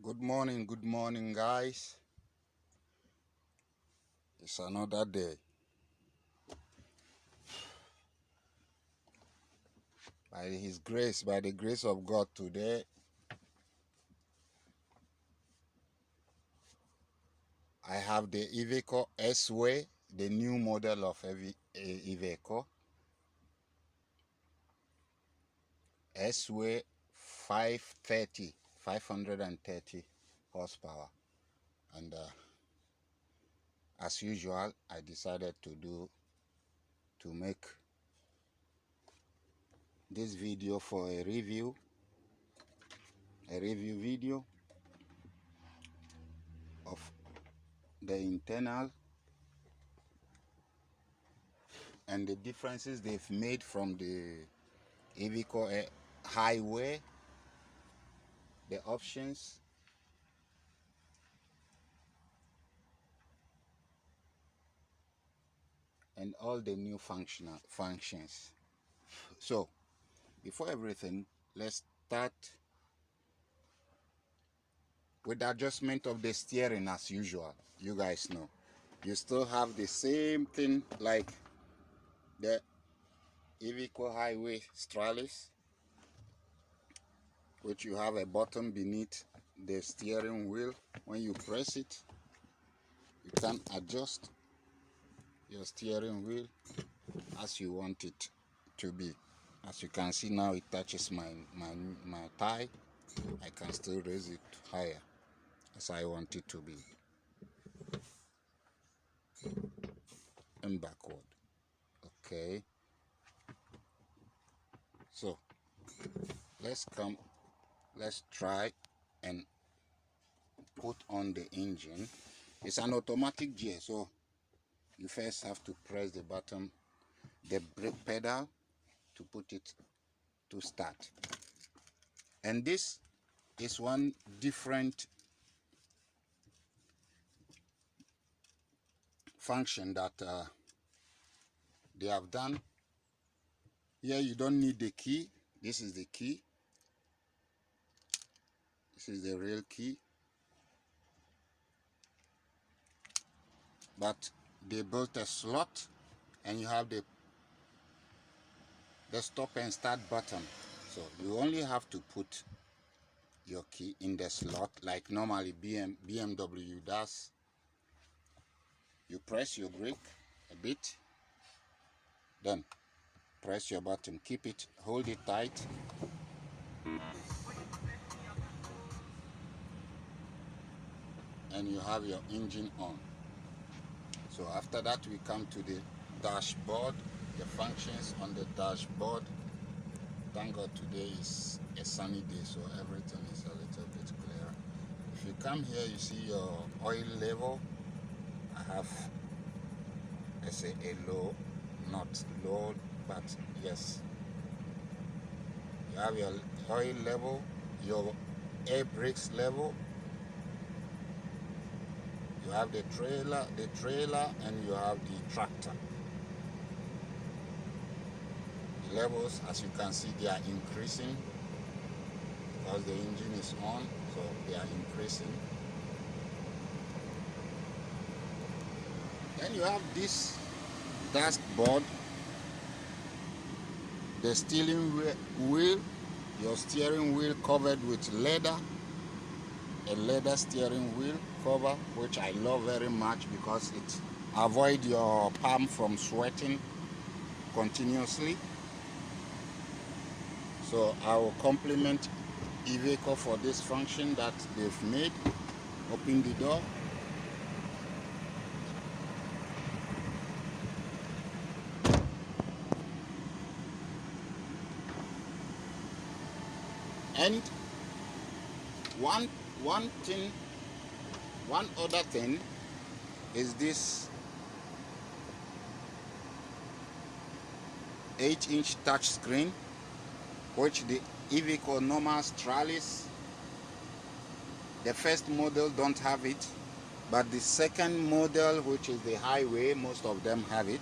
Good morning, guys. It's another day. By His grace, by the grace of God, today I have the Iveco Sway, the new model of Iveco Sway 530 horsepower, and as usual, I decided to make this video for a review video of the internal and the differences they've made from the Iveco Highway, the options, and all the new functions. So before everything, let's start with the adjustment of the steering. As usual, you guys know you still have the same thing like the Iveco Highway Stralis, which you have a button beneath the steering wheel. When you press it, you can adjust your steering wheel as you want it to be. As you can see now, it touches my thigh. I can still raise it higher as I want it to be, and backward. Okay, so let's try and put on the engine. It's an automatic gear, so you first have to press the button, the brake pedal, to put it to start. And this is one different function that they have done. Here you don't need the key. This is the key. This is the real key. But they built a slot, and you have the stop and start button. So you only have to put your key in the slot like normally BMW does. You press your brake a bit, then press your button, keep it, hold it tight, and you have your engine on. So after that, we come to the dashboard, the functions on the dashboard. Thank God today is a sunny day, so everything is a little bit clearer. If you come here, you see your oil level. I have, let's say, a low, not low, but yes. You have your oil level, your air brakes level. You have the trailer, and you have the tractor. The levels, as you can see, they are increasing because the engine is on, so they are increasing. Then you have this dashboard, the steering wheel, your steering wheel covered with leather, a leather steering wheel cover, which I love very much because it avoids your palm from sweating continuously. So I will compliment Iveco for this function that they've made. Open the door. And one other thing is this 8-inch touch screen, which the Iveco normal Stralis, the first model, don't have it, but the second model, which is the Highway, most of them have it.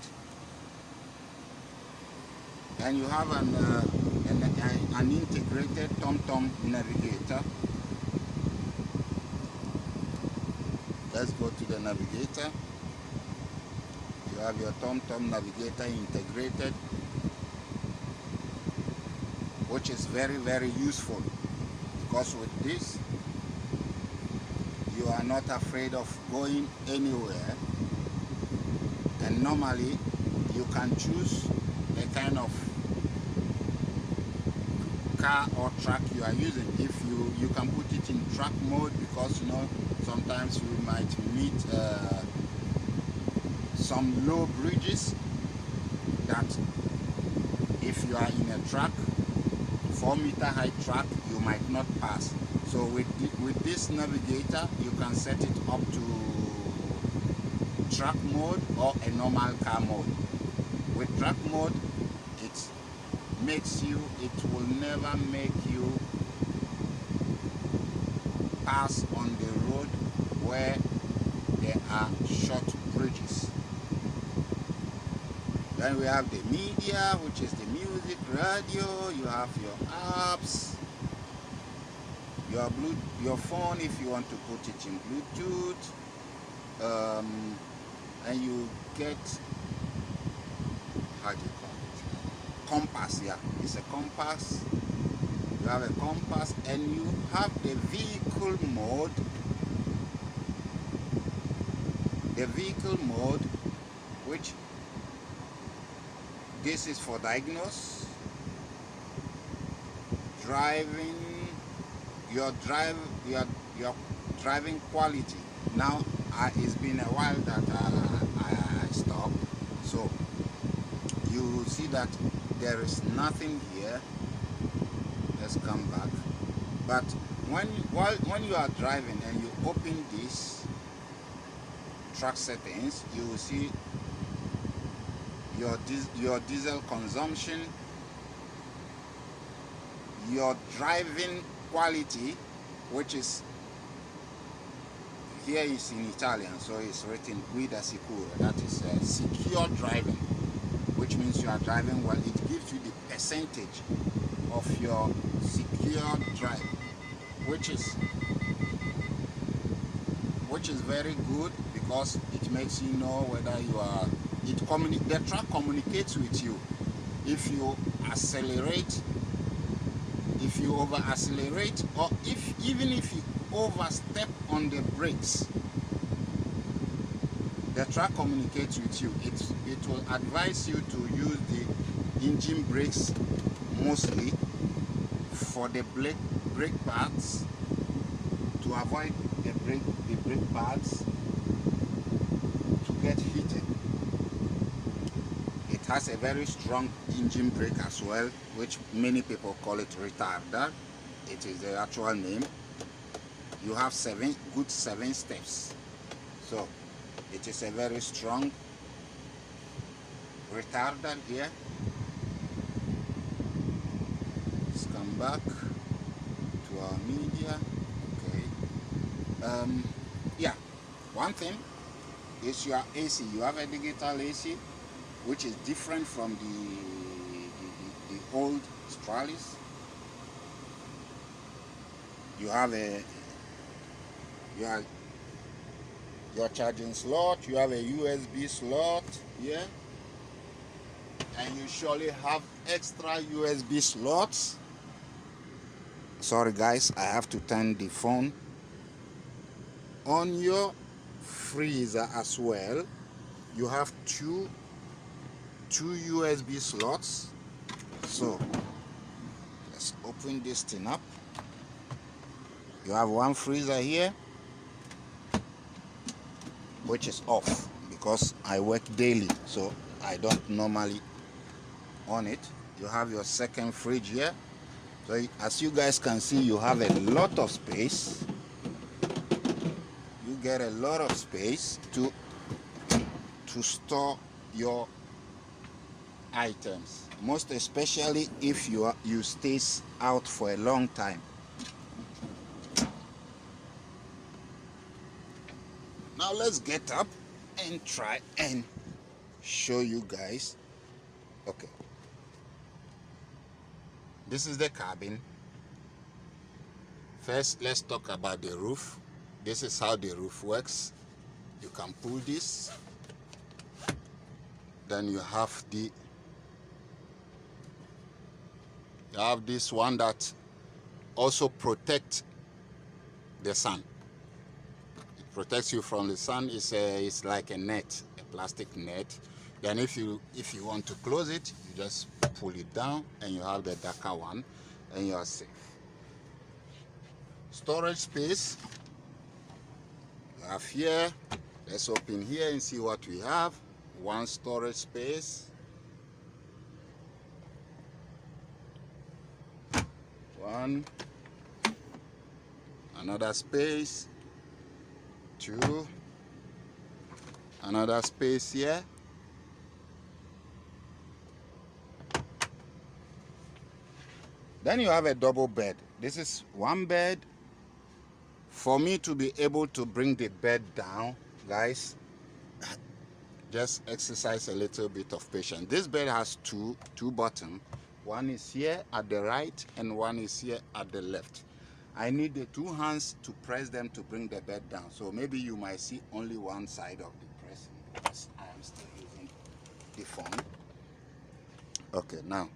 And you have an integrated TomTom navigator. let's go to the navigator. You have your TomTom navigator integrated, which is very, very useful, because with this you are not afraid of going anywhere, and normally you can choose the kind of car or truck you are using. If you can put it in truck mode, because you know sometimes you might meet some low bridges that if you are in a truck, 4-meter high truck, you might not pass. So with this navigator, you can set it up to truck mode or a normal car mode. With truck mode, it will never make you pass on the road where there are short bridges. Then we have the media, which is the music, radio. You have your apps, your phone if you want to put it in Bluetooth, and you get, how do you call it, compass. Yeah, it's a compass. You have a compass, and you have the vehicle mode. The vehicle mode, which this is for diagnose, driving, your driving quality. Now it's been a while that I stopped, so you see that there is nothing here. Let's come back. But when you are driving and you open this truck settings, you will see your diesel consumption, your driving quality, which is here is in Italian, so it's written guida sicura. That is secure driving, which means you are driving well. It gives you the percentage of your secure drive, which is very good, because it makes you know whether you are. The truck communicates with you. If you accelerate, if you over accelerate, or even if you overstep on the brakes, the truck communicates with you. It will advise you to use the engine brakes mostly for the brake pads, to avoid the brake pads to get heated. It has a very strong engine brake as well, which many people call it retarder. It is the actual name. You have 7 steps, so it is a very strong retarder here. Let's come back to our media. Okay. Yeah, one thing is your AC. You have a digital AC, which is different from the old Stralis. You have your charging slot. You have a USB slot here, and you surely have extra USB slots. Sorry guys, I have to turn the phone on. Your freezer as well, you have two USB slots. So let's open this thing up. You have one freezer here, which is off because I work daily, so I don't normally on it. You have your second fridge here. So as you guys can see, you have a lot of space. You get a lot of space to store your items, most especially if you stay out for a long time. Now let's get up and try and show you guys. Okay, this is the cabin. First, let's talk about the roof. This is how the roof works. You can pull this. Then you have this one that also protects the sun. It protects you from the sun. It's like a net, a plastic net. Then if you want to close it, you just pull it down and you have the darker one and you are safe. Storage space. You have here. Let's open here and see what we have. One storage space. One. Another space. Two. Another space here. Then you have a double bed. This is one bed. For me to be able to bring the bed down, guys, just exercise a little bit of patience. This bed has two bottoms. One is here at the right and one is here at the left. I need the two hands to press them to bring the bed down. So maybe you might see only one side of the pressing because I am still using the phone. Okay, now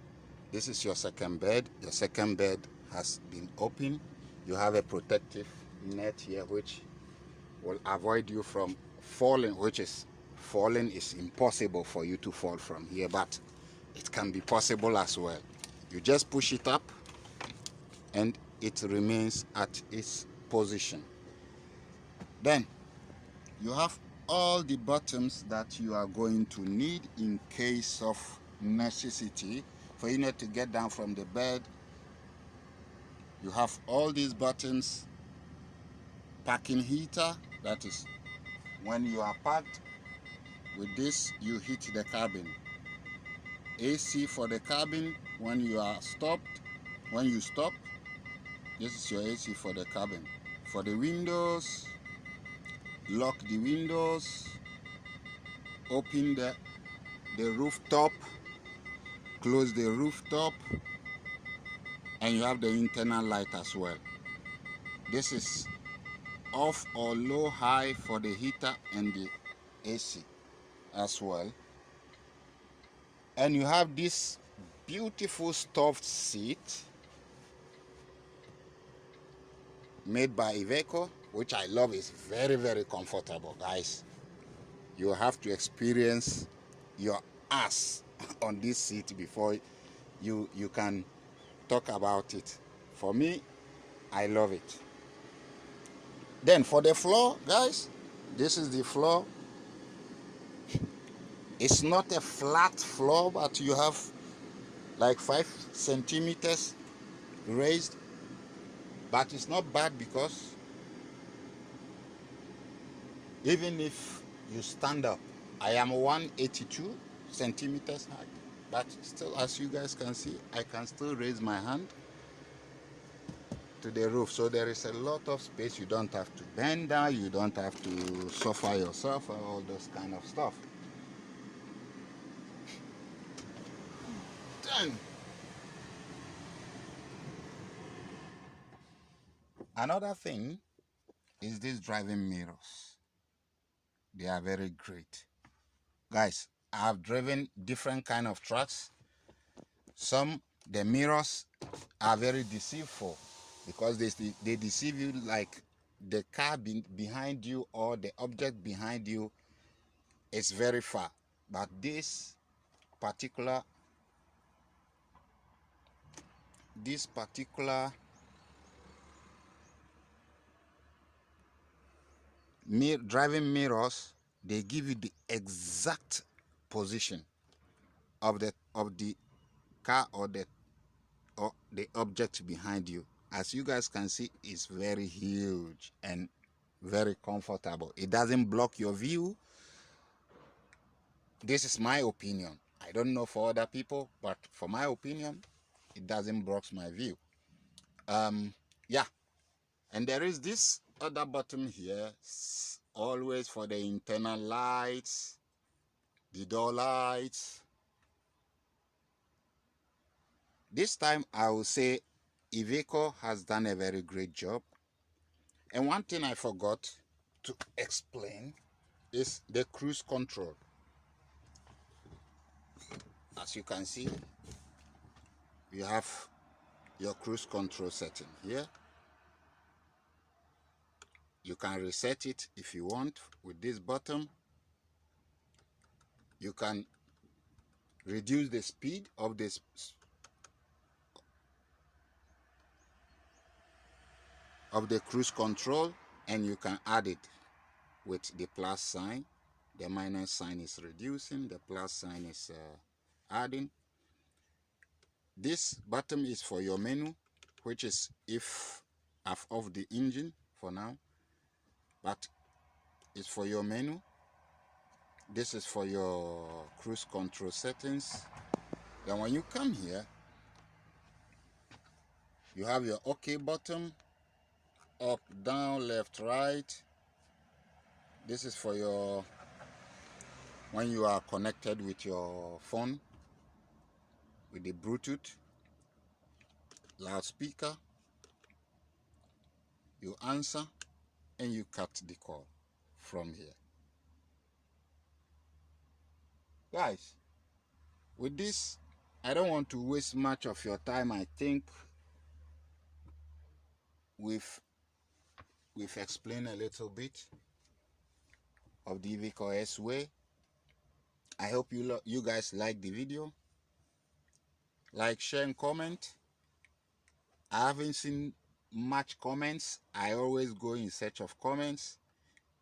this is your second bed. Your second bed has been opened. You have a protective net here which will avoid you from falling, falling is impossible for you to fall from here, but it can be possible as well. You just push it up and it remains at its position. Then you have all the buttons that you are going to need in case of necessity for you not to get down from the bed. You have all these buttons. Parking heater, that is when you are parked with this you hit the cabin. AC for the cabin when you are stopped. When you stop, this is your AC for the cabin. For the windows, lock the windows, open the rooftop, close the rooftop, and you have the internal light as well. This is off or low high for the heater and the AC as well. And you have this beautiful stuffed seat made by Iveco, which I love. Is very, very comfortable, guys. You have to experience your ass on this seat before you can talk about it. For me, I love it. Then for the floor, guys, this is the floor. It's not a flat floor, but you have like 5 centimeters raised, but it's not bad because even if you stand up, I am 182 centimeters high, but still, as you guys can see, I can still raise my hand to the roof. So there is a lot of space. You don't have to bend down, you don't have to suffer yourself or all those kind of stuff. Then another thing is these driving mirrors. They are very great, guys. I have driven different kind of trucks. The mirrors are very deceitful because they deceive you, like the car behind you or the object behind you is very far, but this particular driving mirrors, they give you the exact position of the car or the object behind you. As you guys can see, it's very huge and very comfortable. It doesn't block your view. This is my opinion. I don't know for other people, but for my opinion, it doesn't block my view. Yeah, and there is this other button here, always for the internal lights, the door lights. This time I will say Iveco has done a very great job. And one thing I forgot to explain is the cruise control. As you can see, you have your cruise control setting here. You can reset it if you want with this button. You can reduce the speed of this of the cruise control, and you can add it with the plus sign. The minus sign is reducing, the plus sign is adding. This button is for your menu, which is if I've off the engine for now, but it's for your menu. This is for your cruise control settings. Then when you come here, you have your OK button, up, down, left, right. This is for your when you are connected with your phone with the Bluetooth loudspeaker. You answer and you cut the call from here. Guys, with this, I don't want to waste much of your time. I think we've explained a little bit of the Iveco Sway. I hope you guys like the video. Like, share, and comment. I haven't seen much comments. I always go in search of comments.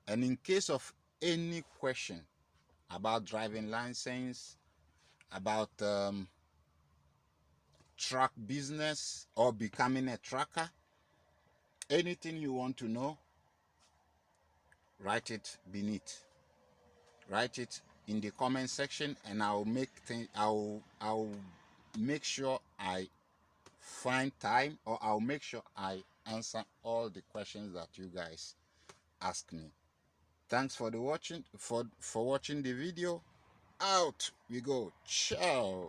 And in case of any question about driving license, about truck business or becoming a trucker, anything you want to know, write it beneath. Write it in the comment section, and I'll make sure I find time, or I'll make sure I answer all the questions that you guys ask me. Thanks for watching the video. Out we go. Ciao.